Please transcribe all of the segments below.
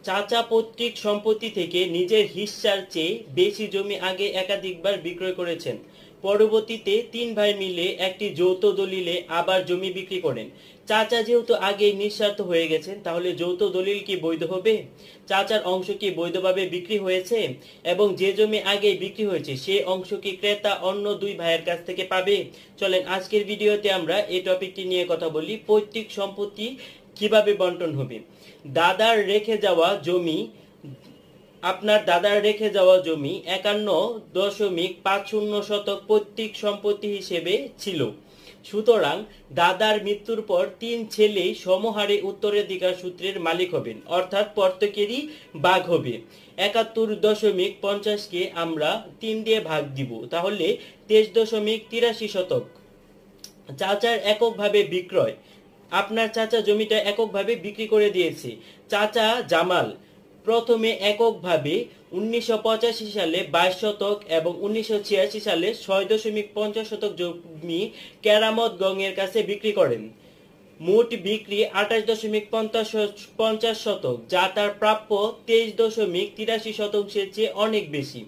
চাচা পৈতৃক সম্পত্তি থেকে নিজের হিস্সার চেয়ে বেশি জমি আগে একাধিকবার বিক্রয় করেছেন। পরবর্তীতে তিন ভাই মিলে একটি যৌথ দলিলে আবার জমি বিক্রি করেন। চাচা যেহেতু আগে নিঃস্বার্থ হয়ে গেছেন, তাহলে যৌথ দলিল কি বৈধ হবে? চাচার অংশ কি বৈধভাবে বিক্রি হয়েছে? এবং যে জমি আগে বিক্রি হয়েছে সে অংশ কি ক্রেতা অন্য দুই ভাইয়ের কাছ থেকে পাবে? চলেন আজকের ভিডিওতে আমরা এই টপিকটি নিয়ে কথা বলি। পৈতৃক সম্পত্তি কিভাবে বন্টন হবে? দাদার রেখে যাওয়া জমি আপনার দাদার রেখে যাওয়া জমি 51.50 শতক পৈতৃক সম্পত্তি হিসেবে ছিল। সুতরাং দাদার মৃত্যুর পর তিন ছেলেই সমহারে উত্তরাধিকার সূত্রের মালিক হবেন, অর্থাৎ প্রত্যেকেরই ভাগ হবে। 71.50কে আমরা 3 দিয়ে ভাগ দিব, তাহলে 23.83 শতক। চাচার এককভাবে বিক্রয়। আপনার চাচা জমিটা এককভাবে বিক্রি করে দিয়েছে। চাচা জামাল প্রথমে এককভাবে 1985 সালে 22 শতক এবং 1986 সালে 6.50 শতক জমি কেরামত গং এর কাছে বিক্রি করেন। মোট বিক্রি 28.50 শতক, যা তার প্রাপ্য 23.83 শতাংশের চেয়ে অনেক বেশি।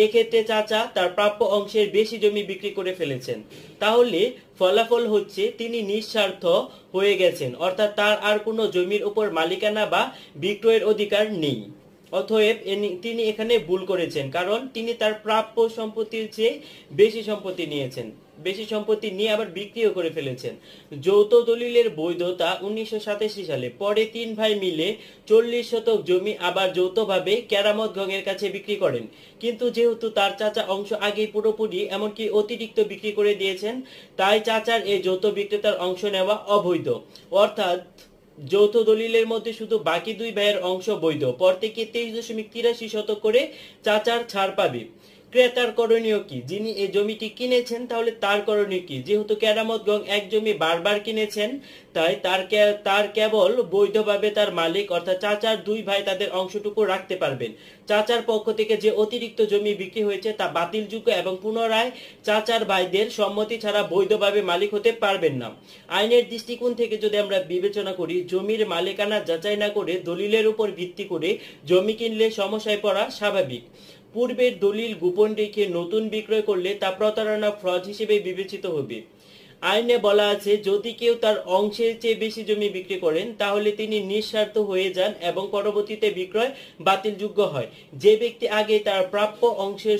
এক্ষেত্রে চাচা তার প্রাপ্য অংশের বেশি জমি বিক্রি করে ফেলেছেন। তাহলে ফলাফল হচ্ছে তিনি নিঃস্বার্থ হয়ে গেছেন, অর্থাৎ তার আর কোনো জমির উপর মালিকানা বা বিক্রয়ের অধিকার নেই। অতএব তিনি এখানে ভুল করেছেন, কারণ তিনি তার প্রাপ্য সম্পত্তির চেয়ে বেশি সম্পত্তি নিয়েছেন, বেশি সম্পত্তি নিয়ে আবার বিক্রিও করে ফেলেছেন। যৌথ দলিলের বৈধতা 1987 সালে। পরে তিন ভাই মিলে 40 শতক জমি আবার যৌথভাবে কেরামত গং এর কাছে বিক্রি করেন। কিন্তু যেহেতু তার চাচা অংশ আগেই পুরোপুরি এমনকি অতিরিক্ত বিক্রি করে দিয়েছেন, তাই চাচার এই যৌথ বিক্রেতার অংশ নেওয়া অবৈধ। অর্থাৎ যৌথ দলিলের মধ্যে শুধু বাকি দুই ভাইয়ের অংশ বৈধ। প্রত্যেকে 23.83 শতক করে চাচার ছাড় পাবে। ক্রেতার করণীয় কি? যিনি এই জমিটি কিনেছেন, তাহলে তার করণীয় কি? যেহেতু কেরামত গং এক জমি বারবার কিনেছেন, তাই তার কেবল বৈধভাবে তার মালিক অর্থাৎ চাচার দুই ভাই তাদের অংশটুকু রাখতে পারবেন। চাচার পক্ষ থেকে যে অতিরিক্ত জমি বিক্রি হয়েছে তা বাতিলযোগ্য এবং পুনরায় চাচার ভাইদের সম্মতি ছাড়া বৈধভাবে মালিক হতে পারবেন না। আইনের দৃষ্টিকোণ থেকে যদি আমরা বিবেচনা করি, জমির মালিকানা যাচাই না করে দলিলের উপর ভিত্তি করে জমি কিনলে সমস্যায় পড়া স্বাভাবিক। পূর্বের দলিল গোপন রেখে নতুন বিক্রয় করলে তা প্রতারণা, ফ্রড হিসেবে বিবেচিত হবে। আইনে বলা আছে, যদি কেউ তার অংশের চেয়ে বেশি জমি বিক্রি করেন তাহলে তিনি নিঃস্বার্থ হয়ে যান এবং পরবর্তীতে বিক্রয় বাতিলযোগ্য হয়। যে ব্যক্তি আগে তার প্রাপ্য অংশের